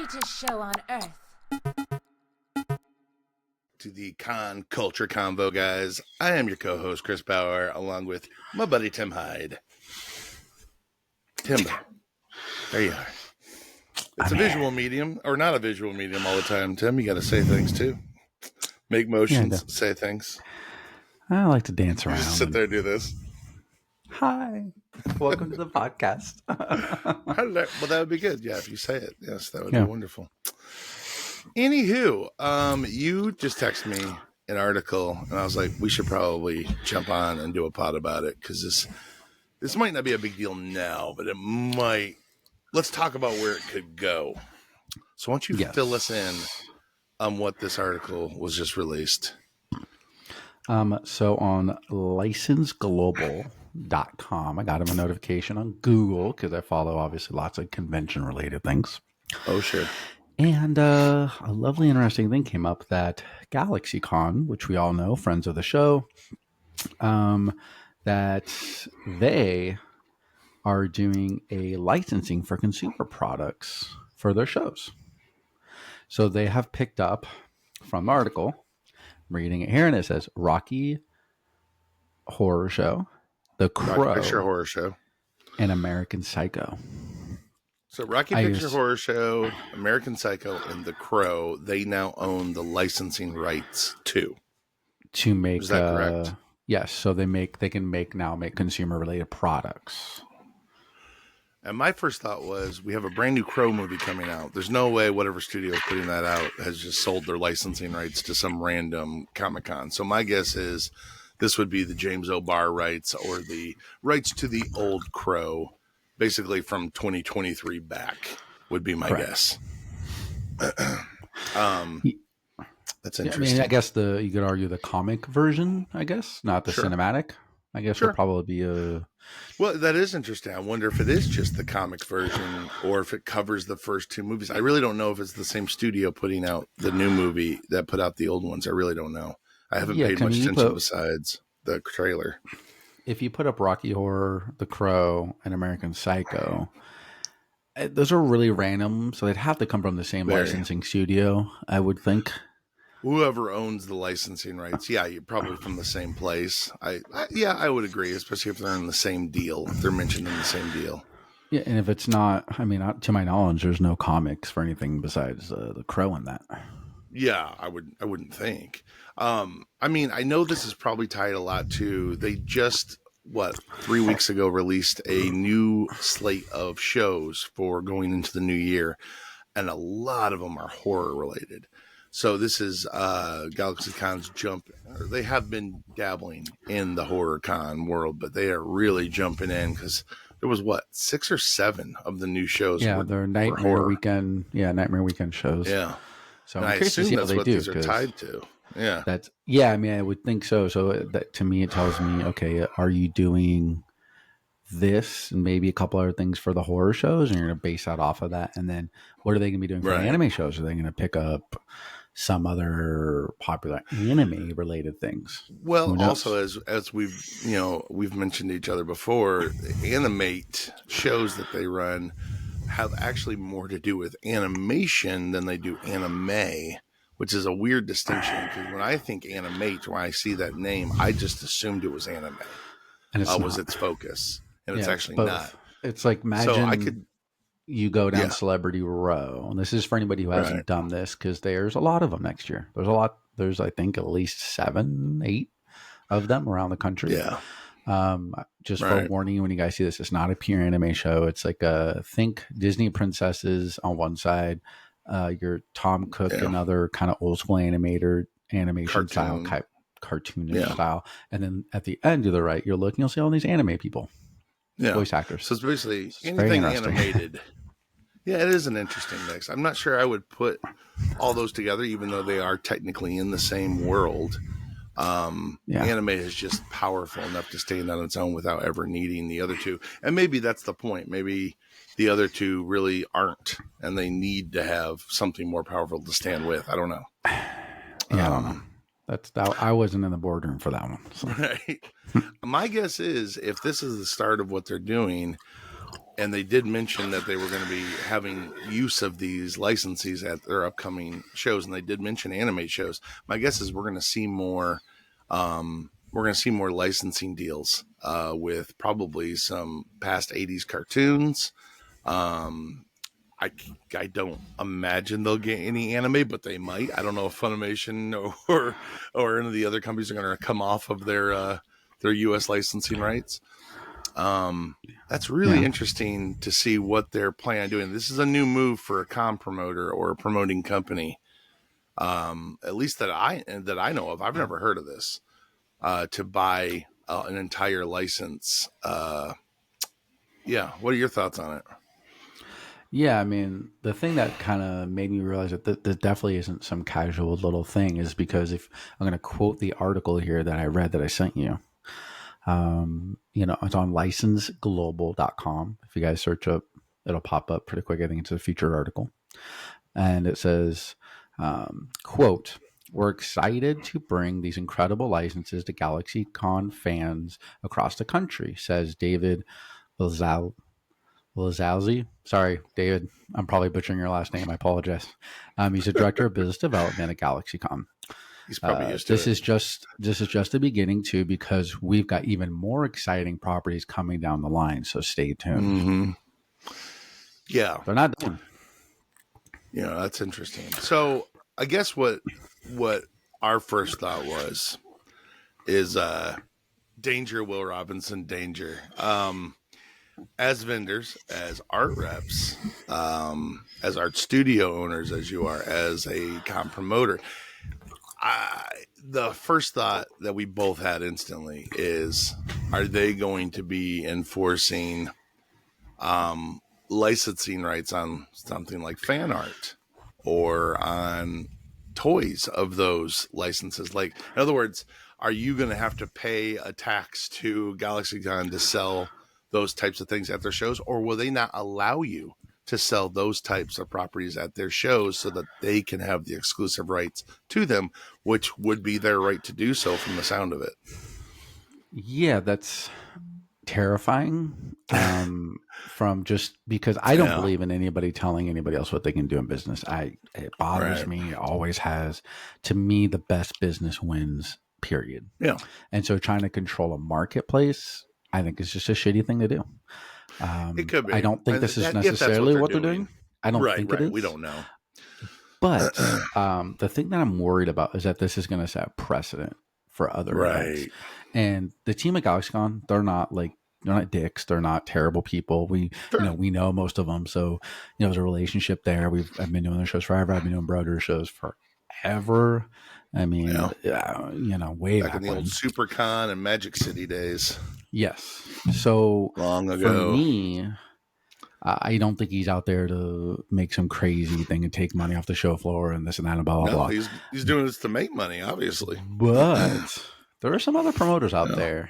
greatest show on earth. To the Con Culture Convo, guys. I am your co-host, Chris Bauer, along with my buddy, Tim Hyde. Tim, there you are. It's a visual medium, or not a visual medium all the time, Tim. You got to say things, too. Make motions, say things. I like to dance around. Just sit there and do this. Hi. Welcome to the podcast. Hello. Well, that would be good. Yeah, if you say it. Yes, that would be wonderful. Anywho, you just texted me an article, and I was like, we should probably jump on and do a pod about it, because this might not be a big deal now, but it might. Let's talk about where it could go. So why don't you fill us in on what this article was just released? So on licenseglobal.com, I got him a notification on Google because I follow obviously lots of convention related things. Oh, sure. And a lovely, interesting thing came up that GalaxyCon, which we all know, friends of the show, that they are doing a licensing for consumer products for their shows. So they have picked up from the article, I'm reading it here, and it says Rocky Horror Show, The Crow, Rocky Picture Horror Show, and American Psycho. So Rocky Picture Horror Show, American Psycho, and The Crow, they now own the licensing rights to make. Is that correct? Yes. So they can make consumer related products. And my first thought was, we have a brand new Crow movie coming out. There's no way whatever studio is putting that out has just sold their licensing rights to some random Comic-Con. So my guess is this would be the James O'Barr rights or the rights to the old Crow, basically from 2023 back, would be my guess. That's interesting. I mean, I guess you could argue the comic version, I guess, not the cinematic. I guess would probably be a... Well, that is interesting. I wonder if it is just the comic version or if it covers the first two movies. I really don't know if it's the same studio putting out the new movie that put out the old ones. I really don't know. I haven't paid much attention besides the trailer. If you put up Rocky Horror, The Crow, and American Psycho, those are really random, so they'd have to come from the same licensing studio, I would think. Whoever owns the licensing rights, you're probably from the same place. I would agree, especially if they're in the same deal, if they're mentioned in the same deal. Yeah, and if it's not, I mean, to my knowledge, there's no comics for anything besides the Crow in that. Yeah, I wouldn't think. I mean, I know this is probably tied a lot to, they just, 3 weeks ago released a new slate of shows for going into the new year, and a lot of them are horror related. So this is GalaxyCon's jump. They have been dabbling in the horror con world, but they are really jumping in because there was 6 or 7 of the new shows. Yeah, they're Nightmare Weekend. Yeah, Nightmare Weekend shows. Yeah. So I assume that's what these are tied to. Yeah. I mean, I would think so. So that, to me, it tells me, okay, are you doing this and maybe a couple other things for the horror shows, and you're going to base that off of that? And then what are they going to be doing for the anime shows? Are they going to pick up some other popular anime related things? Well, also as we've mentioned to each other before, the Animate shows that they run have actually more to do with animation than they do anime, which is a weird distinction, because when I think Animate, when I see that name, I just assumed it was anime. And it was its focus, and it's actually not. It's like, imagine you go down Celebrity Row, and this is for anybody who hasn't done this, because there's a lot of them next year. There's I think at least 7, 8 of them around the country. Yeah. Just for warning, when you guys see this, it's not a pure anime show. It's like think Disney princesses on one side, your Tom Cook and other kind of old school animation style, cartoonish style, and then at the end to the right, you'll see all these anime people, voice actors. So it's basically anything animated. Yeah, it is an interesting mix. I'm not sure I would put all those together, even though they are technically in the same world. Anime is just powerful enough to stand on its own without ever needing the other two. And maybe that's the point. Maybe the other two really aren't, and they need to have something more powerful to stand with. I don't know. I don't know. I wasn't in the boardroom for that one. So. Right. My guess is, if this is the start of what they're doing, And they did mention that they were going to be having use of these licensees at their upcoming shows, and they did mention Animate shows. My guess is we're going to see more. We're going to see more licensing deals with probably some past '80s cartoons. I don't imagine they'll get any anime, but they might. I don't know if Funimation or any of the other companies are going to come off of their U.S. licensing rights. That's really interesting to see what they're planning on doing. This is a new move for a promoter or a promoting company, at least that I know of. I've never heard of this, to buy an entire license. Yeah, what are your thoughts on it? Yeah, I mean, the thing that kind of made me realize that this definitely isn't some casual little thing is because if I'm going to quote the article here that I read that I sent you, it's on licenseglobal.com. If you guys search up, it'll pop up pretty quick. I think it's a featured article. And it says, quote, "We're excited to bring these incredible licenses to GalaxyCon fans across the country," says David Lizalzi. Sorry, David. I'm probably butchering your last name. I apologize. He's a director of business development at GalaxyCon. He's probably used to this is just the beginning too, because we've got even more exciting properties coming down the line. So stay tuned. Mm-hmm. Yeah, they're not done. That's interesting. So I guess what our first thought is danger, Will Robinson, danger. As vendors, as art reps, as art studio owners, as you are, as a comp promoter, the first thought that we both had instantly is, are they going to be enforcing licensing rights on something like fan art or on toys of those licenses? Like, in other words, are you going to have to pay a tax to GalaxyCon to sell those types of things at their shows, or will they not allow you to sell those types of properties at their shows so that they can have the exclusive rights to them, which would be their right to do so from the sound of it? Yeah, that's terrifying. From just because I don't believe in anybody telling anybody else what they can do in business. It bothers me. It always has. To me, the best business wins, period. Yeah. And so trying to control a marketplace, I think it's just a shitty thing to do. It could be. I don't think this is necessarily what they're doing. I don't think it is. We don't know. But the thing that I'm worried about is that this is going to set precedent for other events. And the team at GalaxyCon, they're not dicks. They're not terrible people. We know most of them. So, there's a relationship there. I've been doing their shows forever. I've been doing Broder shows forever. I mean, way back in the when. old SuperCon and Magic City days. Yes. So long ago. For me, I don't think he's out there to make some crazy thing and take money off the show floor and this and that and blah, blah, blah. He's doing this to make money, obviously. But there are some other promoters out there.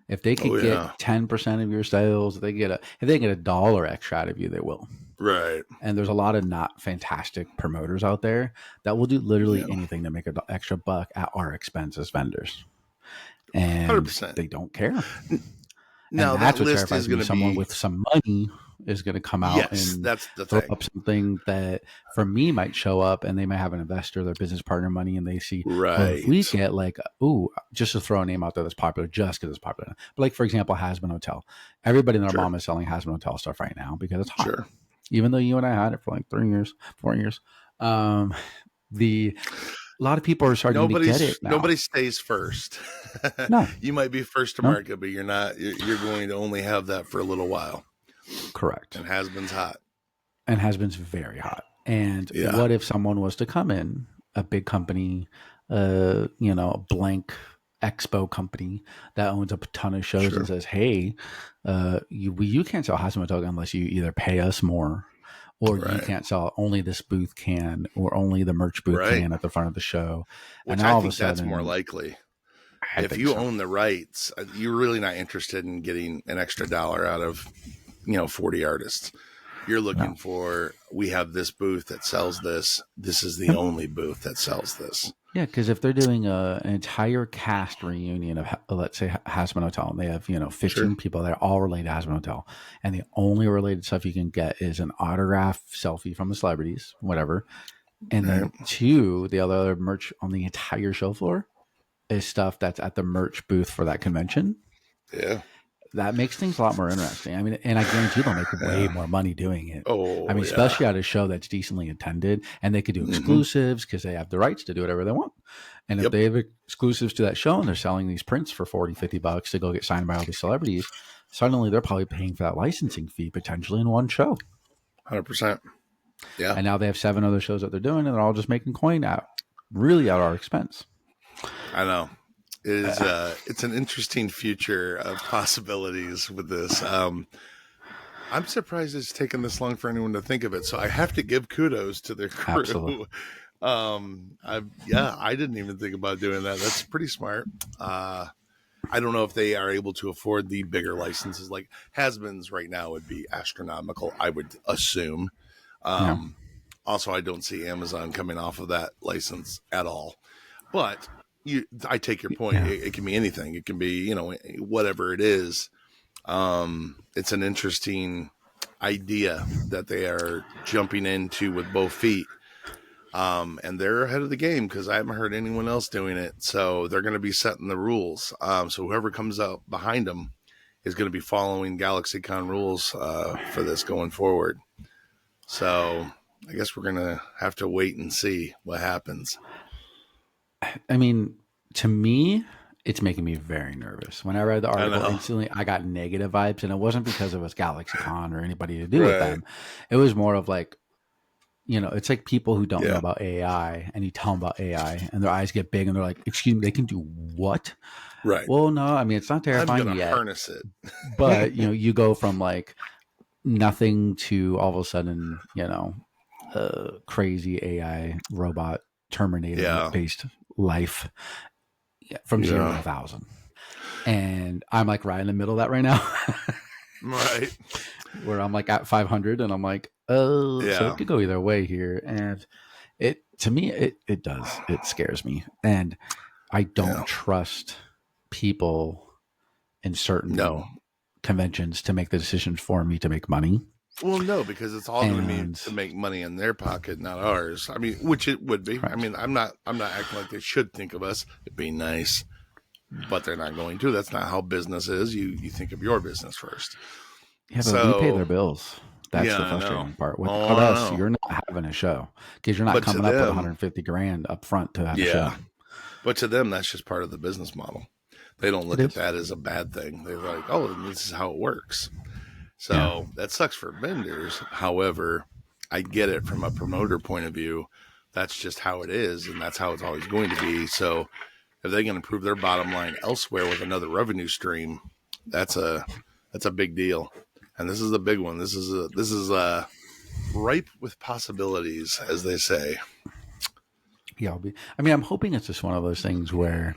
If they could get 10% of your sales, if they get $1 extra out of you, they will. Right. And there's a lot of not fantastic promoters out there that will do literally anything to make an extra buck at our expense as vendors. And 100%. They don't care. Now, that's what terrifies me. Someone with some money is going to come out and that's the throw thing. up something that for me might show up, and they might have an investor, their business partner money, and they see, if we get just to throw a name out there that's popular just because it's popular. But like, for example, Hasbin Hotel. Everybody and their mom is selling Hasbin Hotel stuff right now because it's hot. Sure. Even though you and I had it for like 4 years. A lot of people are starting to get it now. Nobody stays first. No. You might be first to market, but you're not. You're going to only have that for a little while. Correct. And Hasbin's hot. And Hasbin's very hot. And what if someone was to come in, a big company, a blank expo company that owns a ton of shows and says, hey, you can't sell Hasbin Hotel unless you either pay us more, or you can't sell, only this booth can, or only the merch booth can at the front of the show. Which and all of a sudden, that's more likely. If you own the rights, you're really not interested in getting an extra dollar out of 40 artists. You're No. looking for, we have this booth that sells this. This is the only booth that sells this. Yeah, because if they're doing an entire cast reunion of, let's say, Hazbin Hotel, and they have 15 people that are all related to Hazbin Hotel, and the only related stuff you can get is an autograph selfie from the celebrities, whatever, and then the other merch on the entire show floor is stuff that's at the merch booth for that convention. Yeah. That makes things a lot more interesting. I mean, and I guarantee they'll make way more money doing it. Oh, I mean, especially at a show that's decently attended, and they could do exclusives because they have the rights to do whatever they want. And if they have exclusives to that show and they're selling these prints for $40-$50 to go get signed by all these celebrities, suddenly they're probably paying for that licensing fee potentially in one show. 100%. Yeah. And now they have 7 other shows that they're doing, and they're all just making coin out our expense. I know. It is, it's an interesting future of possibilities with this. I'm surprised it's taken this long for anyone to think of it. So I have to give kudos to their crew. Absolutely. I didn't even think about doing that. That's pretty smart. I don't know if they are able to afford the bigger licenses. Like Has-Beens right now would be astronomical, I would assume. Also, I don't see Amazon coming off of that license at all. But I take your point. Yeah. It can be anything. It can be, whatever it is. It's an interesting idea that they are jumping into with both feet. And they're ahead of the game because I haven't heard anyone else doing it. So they're going to be setting the rules. So whoever comes up behind them is going to be following GalaxyCon rules for this going forward. So I guess we're going to have to wait and see what happens. I mean, to me, it's making me very nervous. When I read the article, instantly I got negative vibes, and it wasn't because it was GalaxyCon or anybody to do with them. It was more of like, it's like people who don't know about AI, and you tell them about AI, and their eyes get big, and they're like, "Excuse me, they can do what?" Right. Well, no, I mean, it's not terrifying I'm yet. gonna harness it. But you go from like nothing to all of a sudden, crazy AI robot Terminator based life from 0 to 1,000, and I'm like right in the middle of that right now. Right, where I'm like at 500, and I'm like, so it could go either way here. And it scares me, and I don't trust people in certain conventions to make the decisions for me to make money. Well, no, because it's all going to be to make money in their pocket, not ours. I mean, which it would be. Right. I mean, I'm not acting like they should think of us. It'd be nice, but they're not going to. That's not how business is. You think of your business first. Yeah, but we pay their bills. That's the frustrating part. Without us, you're not having a show because you're not coming up with $150,000 up front to have a show. But to them, that's just part of the business model. They don't look at that as a bad thing. They're like, oh, this is how it works. So that sucks for vendors. However, I get it from a promoter point of view. That's just how it is, and that's how it's always going to be. So if they can improve their bottom line elsewhere with another revenue stream, that's a big deal. And this is a big one. This is ripe with possibilities, as they say. Yeah, I'm hoping it's just one of those things where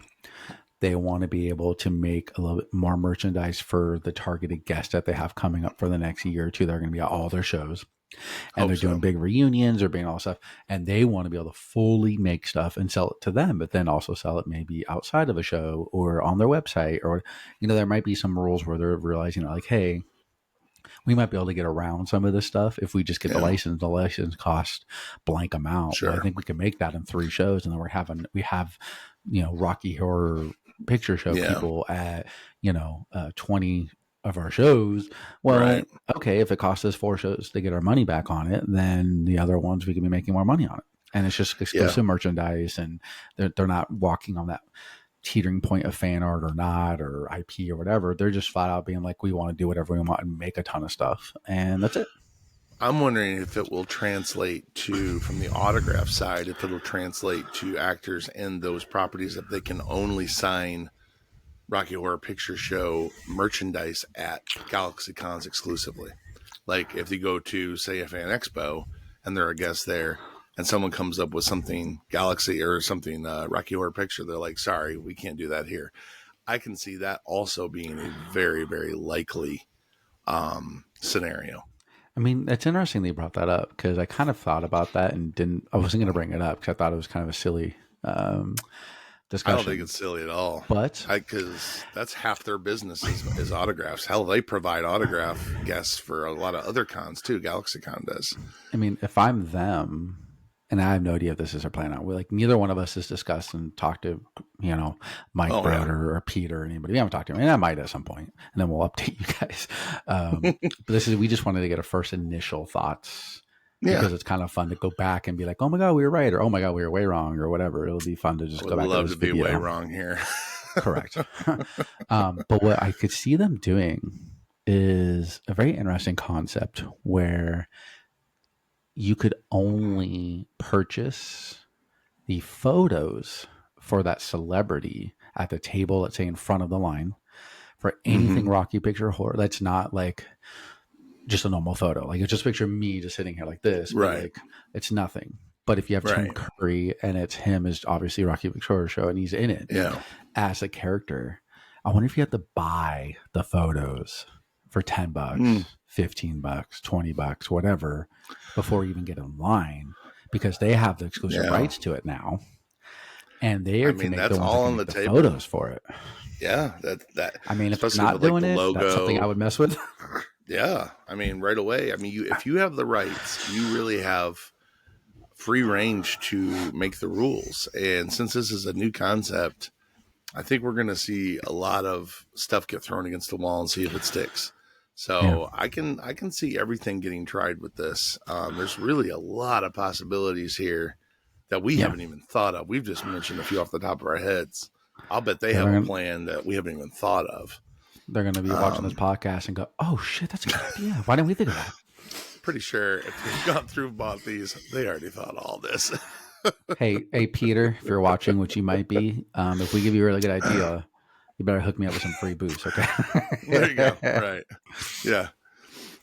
they want to be able to make a little bit more merchandise for the targeted guests that they have coming up for the next year or two. They're going to be at all their shows, and they're doing big reunions or being all stuff. And they want to be able to fully make stuff and sell it to them, but then also sell it maybe outside of a show or on their website. Or, there might be some rules where they're realizing like, hey, we might be able to get around some of this stuff if we just get the license. The license cost blank amount. Sure. I think we can make that in 3 shows, and then we have Rocky Horror Picture Show people at 20 of our shows. Well, okay, if it costs us 4 shows to get our money back on it, then the other ones we can be making more money on it, and it's just exclusive merchandise, and they're not walking on that teetering point of fan art or not, or IP or whatever. They're just flat out being like, we want to do whatever we want and make a ton of stuff, and that's it. I'm wondering if it will translate to, from the autograph side, if it'll translate to actors in those properties, if they can only sign Rocky Horror Picture Show merchandise at GalaxyCons exclusively. Like if you go to, say, a fan expo and they're a guest there, and someone comes up with something Galaxy or something Rocky Horror Picture, they're like, sorry, we can't do that here. I can see that also being a very, very likely scenario. I mean, it's interesting that you brought that up because I kind of thought about that and didn't. I wasn't going to bring it up because I thought it was kind of a silly I don't think discussion. it's silly at all. But Because that's half their business is autographs. Hell, they provide autograph guests for a lot of other cons too. GalaxyCon does. I mean, if I'm them, and I have no idea if this is their plan out, we like neither one of us has discussed and talked to, Mike, Brad, or Peter, or anybody. We haven't talked to him, and I might at some point, and then we'll update you guys. But we just wanted to get a first initial thoughts. Yeah. Because it's kind of fun to go back and be like, oh my God, we were right, or oh my God, we were way wrong, or whatever. It'll be fun to just go back. Love to be way wrong here. Correct. But what I could see them doing is a very interesting concept where you could only purchase the photos for that celebrity at the table, let's say in front of the line, for anything Rocky Picture Horror. That's not like just a normal photo. Like it's just picture me just sitting here like this. Right. Like it's nothing. But if you have Tim Curry and it's him as obviously Rocky Picture Horror Show and he's in it as a character, I wonder if you had to buy the photos for $10, $15, $20, whatever, before you even get in line, because they have the exclusive rights to it now. And they are that's all on the table. Photos for it. Yeah. I mean, if it's not doing it, that's something I would mess with. Yeah. I mean, right away. I mean, if you have the rights, you really have free range to make the rules. And since this is a new concept, I think we're going to see a lot of stuff get thrown against the wall and see if it sticks. So I can see everything getting tried with this. There's really a lot of possibilities here that we haven't even thought of. We've just mentioned a few off the top of our heads. I'll bet they have a plan that we haven't even thought of. They're going to be watching this podcast and go, oh shit, that's a good idea. Why didn't we think of that? Pretty sure if they've gone through and bought these, they already thought all this. Hey, Peter, if you're watching, which you might be, if we give you a really good idea, you better hook me up with some free booze, okay? There you go. Right. Yeah.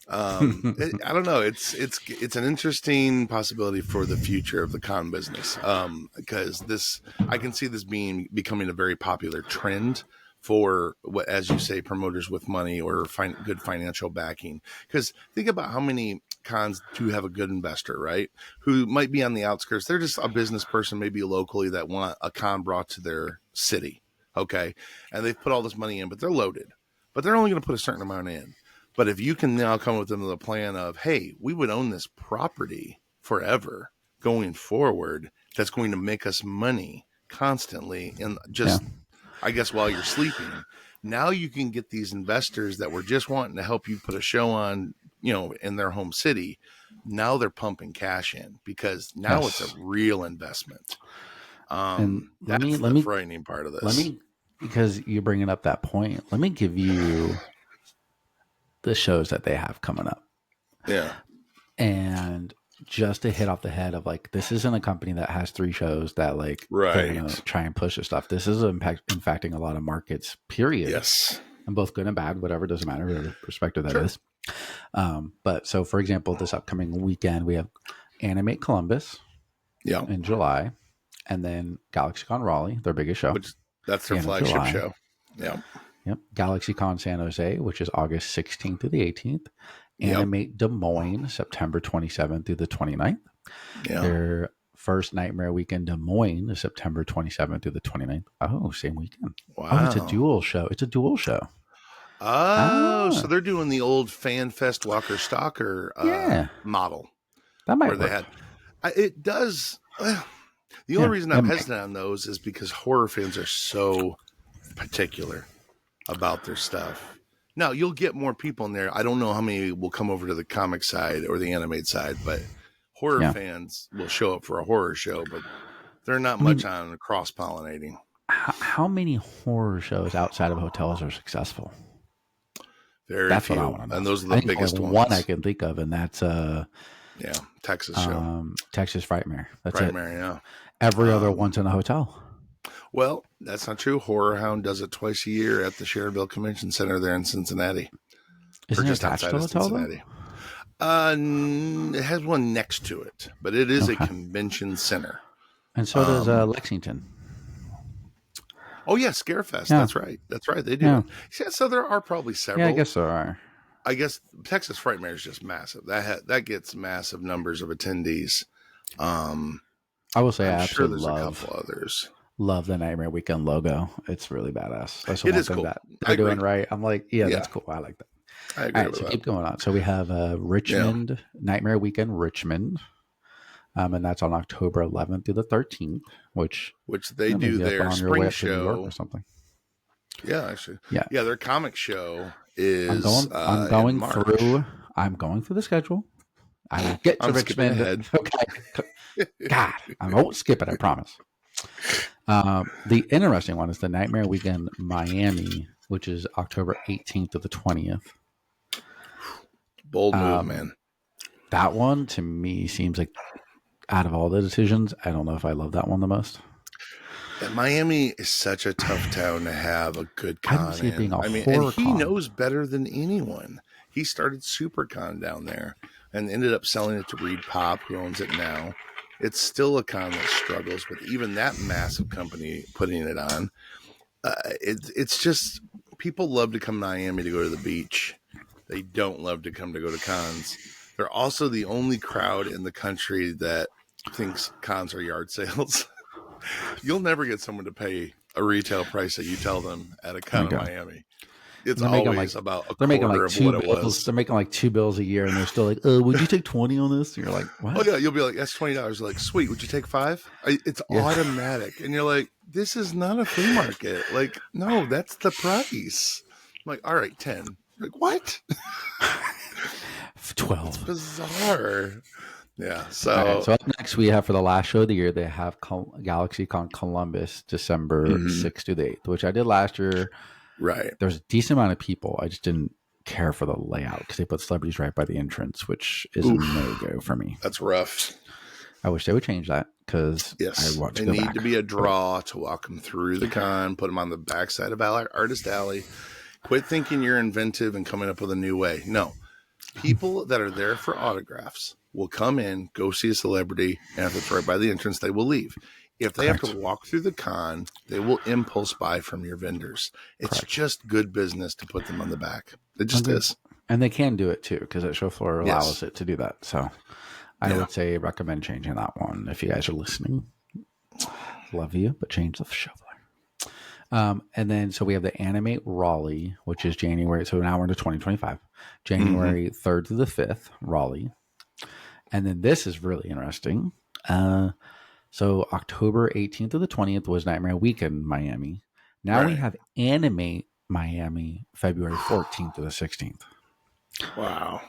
I don't know. It's an interesting possibility for the future of the con business. Because I can see this becoming a very popular trend for what, as you say, promoters with money or good financial backing. Because think about how many cons do have a good investor, right? Who might be on the outskirts. They're just a business person, maybe locally, that want a con brought to their city. Okay. And they've put all this money in, but they're loaded. But they're only going to put a certain amount in. But if you can now come with them with a plan of, hey, we would own this property forever going forward, that's going to make us money constantly, and just, I guess, while you're sleeping. Now you can get these investors that were just wanting to help you put a show on, in their home city. Now they're pumping cash in because now it's a real investment. And that's the frightening part of this. Because you're bringing up that point, let me give you the shows that they have coming up. Yeah. And just to hit off the head of like, this isn't a company that has 3 shows that like they're going to try and push their stuff. This is impacting a lot of markets, period. Yes. And both good and bad, whatever, doesn't matter, whatever perspective that is. But so for example, this upcoming weekend, we have Animate Columbus in July, and then GalaxyCon Raleigh, their biggest show. That's their flagship show. Yeah. Yep. GalaxyCon San Jose, which is August 16th through the 18th. Animate Des Moines, September 27th through the 29th. Yeah. Their first Nightmare Weekend Des Moines is September 27th through the 29th. Oh, same weekend. Wow. Oh, it's a dual show. So they're doing the old Fan Fest Walker Stalker model. That might work. It does. The only reason I'm hesitant on those is because horror fans are so particular about their stuff. Now, you'll get more people in there. I don't know how many will come over to the comic side or the animate side, but horror fans will show up for a horror show, but they're not much on cross-pollinating. How many horror shows outside of hotels are successful? That's few. What I want to know. And those are the biggest ones. One I can think of, and that's Texas show. Texas Frightmare. That's Frightmare, yeah. Every other one's in a hotel. Well, that's not true. Horror Hound does it twice a year at the Cherville Convention Center there in Cincinnati. Isn't it attached to a hotel? Cincinnati. It has one next to it, but it is a convention center. And so does Lexington. Oh yeah, Scarefest. Yeah. That's right. They do. Yeah, so there are probably several. Yeah, I guess there are. I guess Texas Frightmare is just massive. That gets massive numbers of attendees. I will say I'm I sure absolutely there's a couple others. love the Nightmare Weekend logo. It's really badass. That's the It one is thing cool. that I they're agree. doing right. I'm like, yeah, that's cool. I like that. I All agree right, with so that. keep going on. So we have Richmond Nightmare Weekend Richmond, and that's on October 11th through the 13th, which they do maybe up their on your way spring up to New York show. or something. Yeah, actually. Yeah, Their comic show is I'm in going March. through the schedule. I will get to I'm skipping Richmond. ahead. Okay, God, I won't skip it. I promise. The interesting one is the Nightmare Weekend Miami, which is October 18th to the 20th. Bold move, man. That one to me seems like, out of all the decisions, I don't know if I love that one the most. Miami is such a tough town to have a good con I don't see it being a and horror he con. knows better than anyone. He started SuperCon down there and ended up selling it to Reed Pop, who owns it now. It's still a con that struggles with even that massive company putting it on. It's just, people love to come to Miami to go to the beach. They don't love to come to go to cons. They're also the only crowd in the country that thinks cons are yard sales. You'll never get someone to pay a retail price that you tell them at a con in Miami. It's always about a quarter of what it was. They're making like $2 a year, and they're still like, would you take 20 on this? And you're like, what? Oh yeah, you'll be like, that's $20. Like, sweet, would you take 5? It's automatic. And you're like, this is not a flea market. Like, no, that's the price. I'm like, all right, 10. Like, what? 12. It's bizarre. Yeah. So, right, so up next we have, for the last show of the year, they have GalaxyCon Columbus, December 6th to the 8th, which I did last year. Right. There's a decent amount of people. I just didn't care for the layout because they put celebrities right by the entrance, which is a no-go for me. That's rough. I wish they would change that, because I want to go back. They need to be a draw to walk them through the con, put them on the backside of Artist Alley. Quit thinking you're inventive and coming up with a new way. No. People that are there for autographs will come in, go see a celebrity, and if it's right by the entrance, they will leave. If they have to walk through the con, they will impulse buy from your vendors. It's just good business to put them on the back. It just is. And they can do it too, because the show floor allows it to do that. So I would say recommend changing that one if you guys are listening. Love you, but change the show floor. And then, so we have the Animate Raleigh, which is January. So now we're into 2025, January 3rd to the 5th, Raleigh. And then this is really interesting. So October 18th to the 20th was Nightmare Weekend Miami. Now we have Animate Miami, February 14th to the 16th. Wow.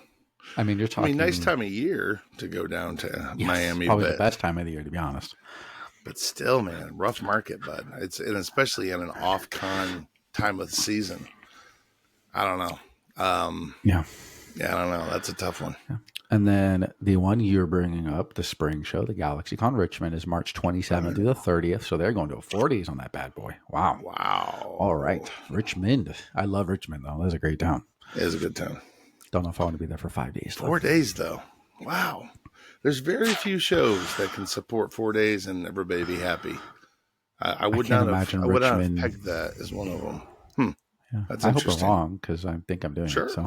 I mean, you're talking. nice time of year to go down to Miami. Probably the best time of the year, to be honest. But still, man, rough market, bud. And especially in an off-con time of the season. I don't know. Yeah, I don't know. That's a tough one. Yeah. And then the one you're bringing up, the spring show, the GalaxyCon Richmond, is March 27th through the 30th. So they're going to 4 days on that bad boy. Wow. All right. Richmond. I love Richmond, though. That's a great town. It is a good town. Don't know if I want to be there for 5 days. 4 days, though. Wow. There's very few shows that can support 4 days and everybody be happy. I would not have pegged that as one of them. Yeah. That's I hope I'm wrong, because I think I'm doing it. So.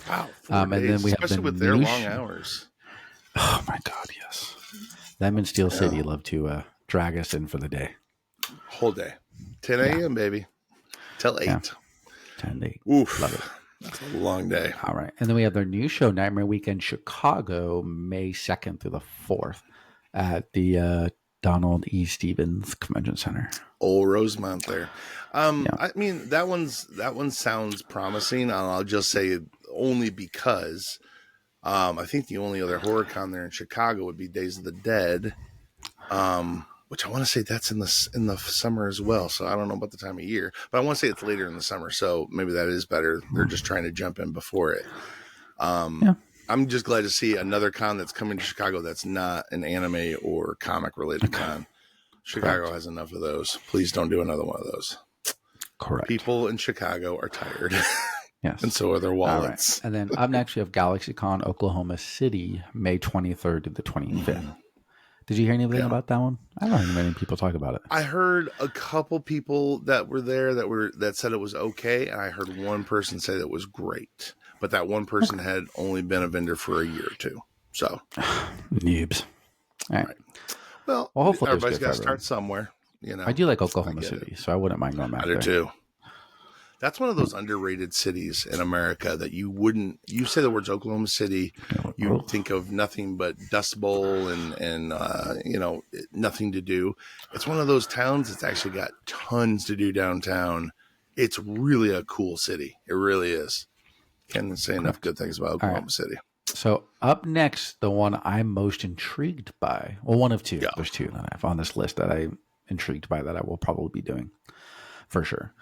Wow. 4 days, and then we have especially with their long hours. Oh my God, yes. Them in Steel City love to drag us in for the day. Whole day. 10 a.m., baby. Till 8. 10 to 8. Oof. Love it. That's a long day. All right. And then we have their new show, Nightmare Weekend Chicago, May 2nd through the 4th at the Donald E. Stevens Convention Center. Old Rosemont there. I mean, that one sounds promising. And I'll just say only because I think the only other horror con there in Chicago would be Days of the Dead, which I want to say that's in the summer as well. So I don't know about the time of year, but I want to say it's later in the summer. So maybe that is better. They're just trying to jump in before it. I'm just glad to see another con that's coming to Chicago that's not an anime or comic related con. Chicago has enough of those. Please don't do another one of those. Correct. People in Chicago are tired. Yes. And so are their wallets. Right. And then up next, we have GalaxyCon Oklahoma City, May 23rd to the 25th. Did you hear anything Yeah. about that one? I don't hear many people talk about it. I heard a couple people that were there that said it was okay, and I heard one person say that it was great, but that one person had only been a vendor for a year or two. So, noobs. All right. Well, Hopefully everybody's got to start somewhere. I do like Oklahoma City, so I wouldn't mind going back there. I do too. That's one of those underrated cities in America that you say the words Oklahoma City, you think of nothing but Dust Bowl and nothing to do. It's one of those towns that's actually got tons to do downtown. It's really a cool city. It really is. Can't say enough good things about Oklahoma City. So up next, the one I'm most intrigued by, well, one of two. Yeah. There's two that I have on this list that I'm intrigued by that I will probably be doing for sure.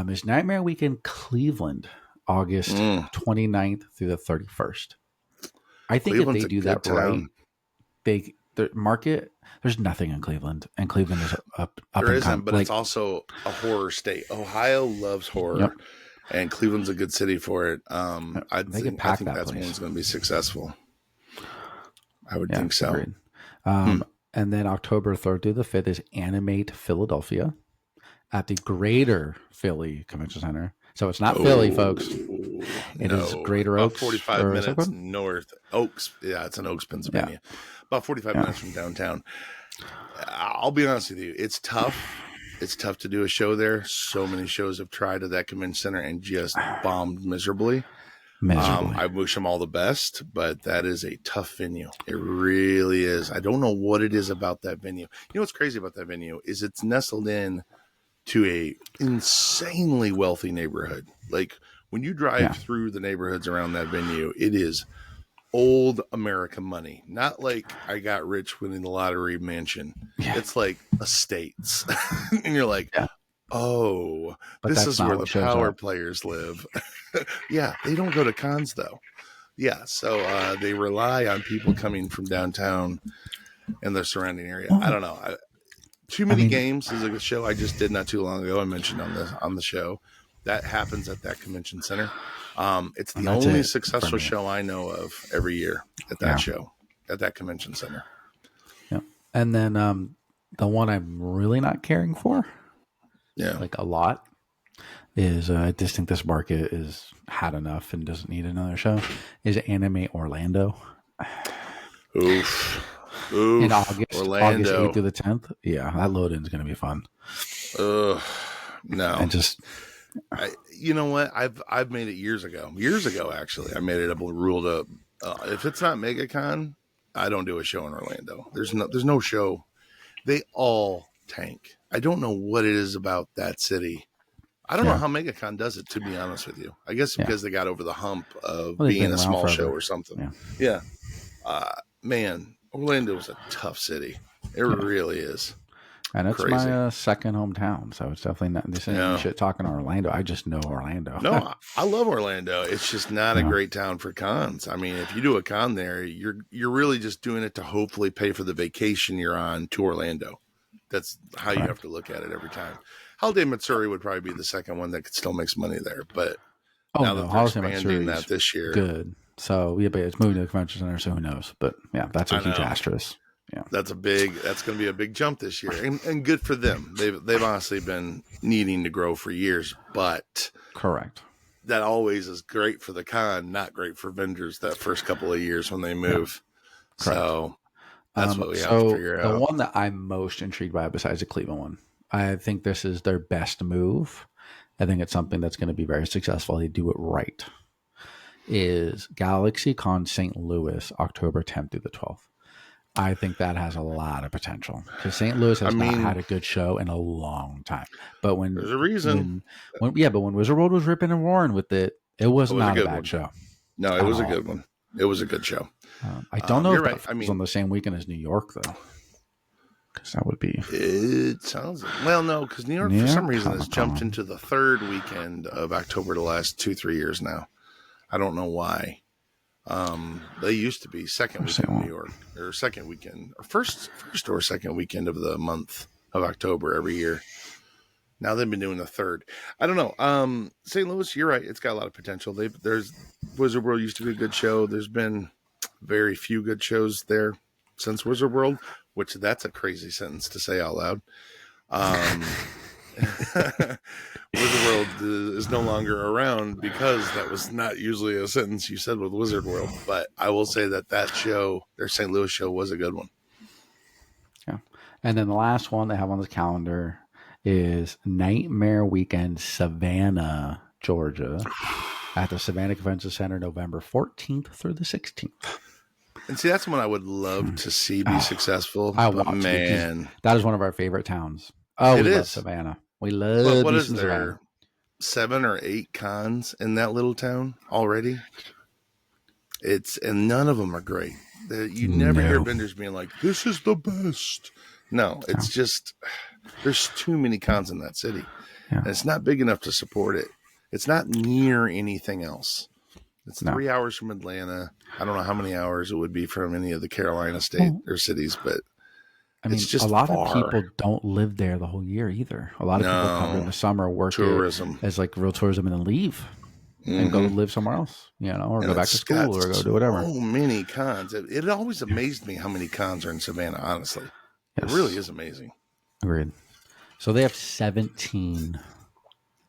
Is Nightmare Weekend Cleveland, August 29th through the 31st. I think Cleveland's if they do that town. Right, the market, there's nothing in Cleveland, and Cleveland is up there isn't, but it's also a horror state. Ohio loves horror. Yep. And Cleveland's a good city for it. I think that's one's going to be successful. I would think so. And then October 3rd through the 5th is Animate Philadelphia at the Greater Philly Convention Center. So it's not Philly, folks. It is Greater Oaks. 45 minutes north. Oaks. Yeah, it's in Oaks, Pennsylvania. Yeah. About 45 minutes from downtown. I'll be honest with you. It's tough. It's tough to do a show there. So many shows have tried at that convention center and just bombed miserably. I wish them all the best, but that is a tough venue. It really is. I don't know what it is about that venue. You know what's crazy about that venue is it's nestled in to a insanely wealthy neighborhood. Like when you drive through the neighborhoods around that venue, it is old American money. Not like I got rich winning the lottery mansion. Yeah. It's like estates. And you're like, oh, but this is where the power players live. Yeah, they don't go to cons though. Yeah, so they rely on people coming from downtown and the surrounding area. I don't know. Too Many Games is a good show I just did not too long ago. I mentioned on the show that happens at that convention center. It's the only successful show I know of every year at that show, at that convention center. Yeah. And then the one I'm really not caring for, like a lot, is I just think this market is had enough and doesn't need another show, is Animate Orlando. Oof. In August 8th through the 10th. Yeah, that load-in is going to be fun. No. And just... you know what? I've made it years ago, actually. I made it a rule to if it's not MegaCon, I don't do a show in Orlando. There's no show. They all tank. I don't know what it is about that city. I don't know how MegaCon does it, to be honest with you. I guess because they got over the hump of being a small show or something. Yeah. Man, Orlando is a tough city. It really is. And it's my second hometown, so it's definitely not this ain't shit talking Orlando. I just know Orlando. No, I love Orlando. It's just not a great town for cons. I mean, if you do a con there, you're really just doing it to hopefully pay for the vacation you're on to Orlando. That's how you have to look at it every time. Holiday Missouri would probably be the second one that could still makes money there, but now that they're expanding that this year, good. So but it's moving to the convention center, so who knows? But yeah, that's a huge asterisk. Yeah, that's going to be a big jump this year, and good for them. They've honestly been needing to grow for years, but correct. That always is great for the con, not great for vendors that first couple of years when they move. Yeah. So that's what we have to figure out. The one that I'm most intrigued by, besides the Cleveland one, I think this is their best move. I think it's something that's going to be very successful. They do it right. Is GalaxyCon St. Louis, October 10th through the 12th. I think that has a lot of potential because St. Louis has not had a good show in a long time. But there's a reason. But when Wizard World was ripping and roaring with it, it was not a bad show. No, it was a good one. It was a good show. I don't know if that was on the same weekend as New York, though. Because that would be... It sounds... Well, no, because New York, for some reason, has jumped into the third weekend of October the last 2-3 years now. I don't know why. They used to be second weekend in New York, or second weekend, or first or second weekend of the month of October every year. Now they've been doing the third. I don't know. St. Louis, you're right. It's got a lot of potential. There's Wizard World used to be a good show. There's been very few good shows there since Wizard World. which that's a crazy sentence to say out loud. Um, Wizard World is no longer around because that was not usually a sentence you said with Wizard World. But I will say that show, their St. Louis show, was a good one. Yeah. And then the last one they have on the calendar is Nightmare Weekend, Savannah, Georgia, at the Savannah Convention Center, November 14th through the 16th. And see, that's one I would love to see be successful. I want to. That is one of our favorite towns. Oh, we love Savannah. We love. What is there? Savannah. 7 or 8 cons in that little town already. And none of them are great. You never hear vendors being like, "This is the best." No, it's just there's too many cons in that city, and it's not big enough to support it. It's not near anything else. It's 3 hours from Atlanta. I don't know how many hours it would be from any of the Carolina state or cities, but I mean, just a lot of people don't live there the whole year either. A lot of people come during the summer, work tourism as like real tourism, and then leave and go live somewhere else, or go back to school or go do whatever. So many cons. It always amazed me how many cons are in Savannah, honestly. Yes. It really is amazing. Agreed. So they have 17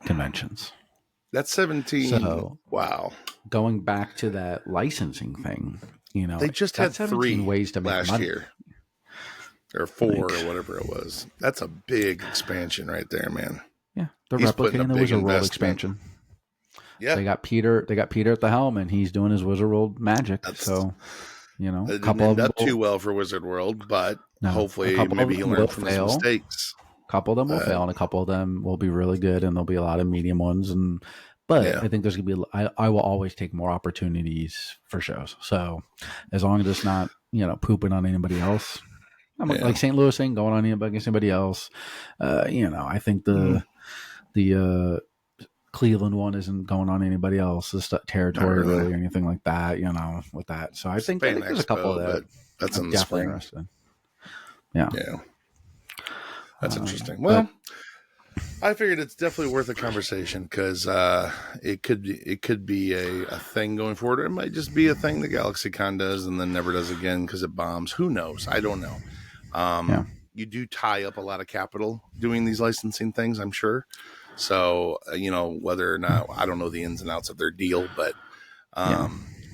conventions. That's 17. So, wow. Going back to that licensing thing, they just had 3 ways to make last money. Year. Or 4 or whatever it was. That's a big expansion right there, man. Yeah, they're replicating the Wizard World expansion. Yeah, they got Peter at the helm, and he's doing his Wizard World magic. So, it didn't end up too well for Wizard World, but hopefully maybe he learned from his mistakes. A couple of them will fail, and a couple of them will be really good, and there'll be a lot of medium ones. But I think there's gonna be. I will always take more opportunities for shows. So, as long as it's not pooping on anybody else. Like St. Louis thing, going on against anybody else. I think the Cleveland one isn't going on anybody else's territory really or anything like that. With that, so I think there's a couple of that. That's in the spring. Interested. Yeah, that's interesting. Well, I figured it's definitely worth a conversation because it could be a thing going forward. Or it might just be a thing that GalaxyCon does and then never does again because it bombs. Who knows? I don't know. You do tie up a lot of capital doing these licensing things, I'm sure. So, whether or not, I don't know the ins and outs of their deal, but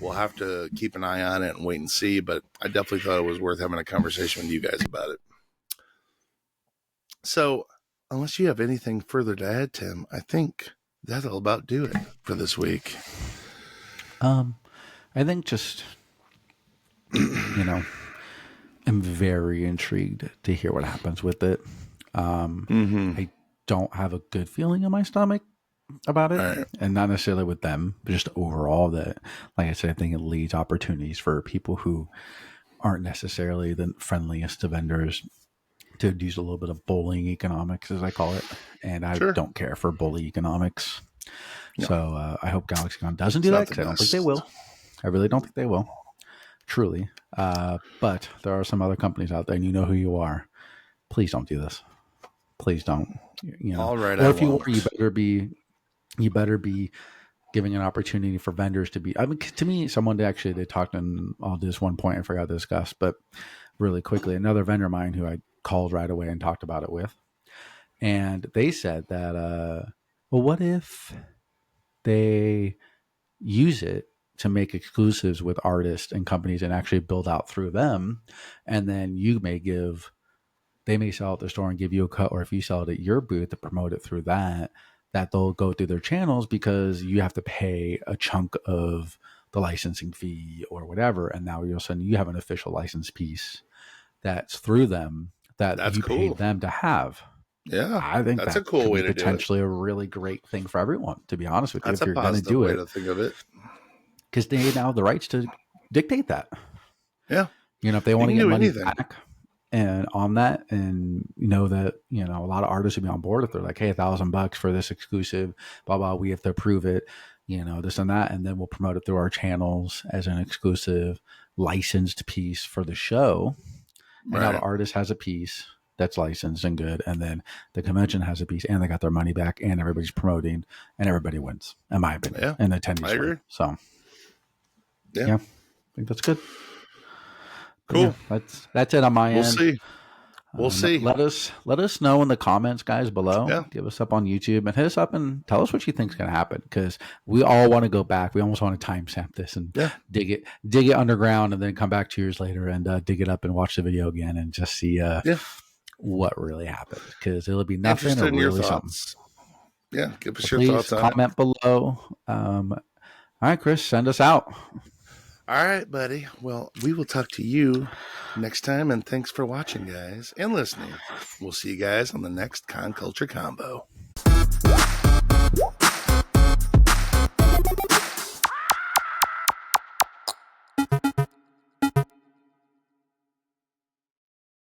we'll have to keep an eye on it and wait and see. But I definitely thought it was worth having a conversation with you guys about it. So, unless you have anything further to add, Tim, I think that'll about do it for this week. I think just, I'm very intrigued to hear what happens with it. I don't have a good feeling in my stomach about it, and not necessarily with them, but just overall that, like I said, I think it leads opportunities for people who aren't necessarily the friendliest of vendors to use a little bit of bullying economics, as I call it, and I don't care for bully economics. No. So I hope GalaxyCon doesn't do that because I don't think they will. I really don't think they will. Truly. But there are some other companies out there, and you know who you are. Please don't do this. Please don't. All right. Or if you are, you better be giving an opportunity for vendors to be. I mean, to me, they talked, and I'll do this one point I forgot to discuss, but really quickly, another vendor of mine who I called right away and talked about it with, and they said that, well, what if they use it to make exclusives with artists and companies and actually build out through them, and then they may sell at their store and give you a cut, or if you sell it at your booth to promote it through that they'll go through their channels because you have to pay a chunk of the licensing fee or whatever, and now you're saying you have an official license piece that's through them that's you paid them to have. Yeah, I think that's a cool way to do it. Potentially a really great thing for everyone, to be honest with you. That's if you're going to do it, to think of it, because they now have the rights to dictate that. Yeah, if they want to get money back and on that, and that a lot of artists would be on board if they're like, hey, $1,000 for this exclusive, blah blah. We have to approve it, this and that, and then we'll promote it through our channels as an exclusive licensed piece for the show. And now the artist has a piece that's licensed and good, and then the convention has a piece, and they got their money back, and everybody's promoting, and everybody wins, in my opinion. And the attendees win. So, yeah, I think that's good. Cool. Yeah, that's it on my We'll end. see. We'll see. Let us know in the comments, guys, below. Yeah. Give us up on YouTube and hit us up and tell us what you think is going to happen, because we all want to go back. We almost want to timestamp this and dig it underground, and then come back 2 years later and dig it up and watch the video again and just see what really happened, because it'll be nothing or really something. Yeah, give us your thoughts on it. Comment below. All right, Chris, send us out. All right, buddy. Well, we will talk to you next time, and thanks for watching, guys, and listening. We'll see you guys on the next Con Culture Combo.